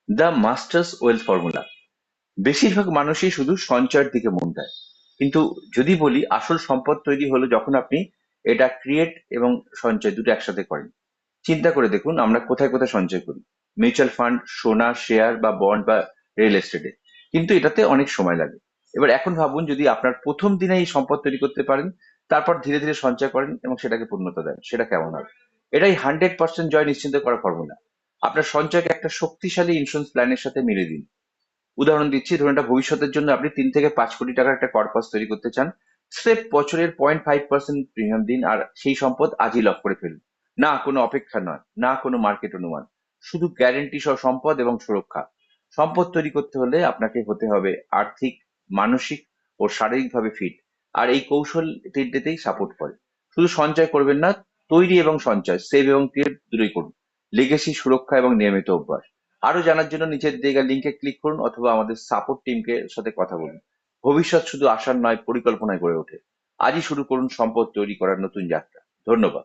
The masters wealth formula. বেশিরভাগ মানুষই শুধু সঞ্চয়ের দিকে মন দেয়, কিন্তু যদি বলি আসল সম্পদ তৈরি হলো যখন আপনি এটা ক্রিয়েট এবং সঞ্চয় দুটো একসাথে করেন। চিন্তা করে দেখুন আমরা কোথায় কোথায় সঞ্চয় করি। মিউচুয়াল ফান্ড, সোনা, শেয়ার বা বন্ড বা রিয়েল এস্টেটে। কিন্তু এটাতে অনেক সময় লাগে। এবার এখন ভাবুন যদি আপনার প্রথম দিনে এই সম্পদ তৈরি করতে পারেন, তারপর ধীরে ধীরে সঞ্চয় করেন এবং সেটাকে পূর্ণতা দেন, সেটা কেমন হবে? এটাই 100% জয় নিশ্চিন্ত করার ফর্মুলা। আপনার সঞ্চয়কে একটা শক্তিশালী ইন্স্যুরেন্স প্ল্যানের সাথে মিলিয়ে দিন। উদাহরণ দিচ্ছি, ধরুন একটা ভবিষ্যতের জন্য আপনি 3 থেকে 5 কোটি টাকার একটা কর্পাস তৈরি করতে চান। স্রেফ বছরের 0.5% প্রিমিয়াম দিন আর সেই সম্পদ আজই লক করে ফেলুন। না কোনো অপেক্ষা নয়, না কোনো মার্কেট অনুমান, শুধু গ্যারেন্টি সহ সম্পদ এবং সুরক্ষা। সম্পদ তৈরি করতে হলে আপনাকে হতে হবে আর্থিক, মানসিক ও শারীরিকভাবে ফিট। আর এই কৌশল তিনটেতেই সাপোর্ট করে। শুধু সঞ্চয় করবেন না, তৈরি এবং সঞ্চয়, সেভ এবং ক্রিয়েট দুটোই করুন। লেগেসি, সুরক্ষা এবং নিয়মিত অভ্যাস। আরো জানার জন্য নিচের দেওয়া লিঙ্কে ক্লিক করুন অথবা আমাদের সাপোর্ট টিমকে সাথে কথা বলুন। ভবিষ্যৎ শুধু আশার নয়, পরিকল্পনায় গড়ে ওঠে। আজই শুরু করুন সম্পদ তৈরি করার নতুন যাত্রা। ধন্যবাদ।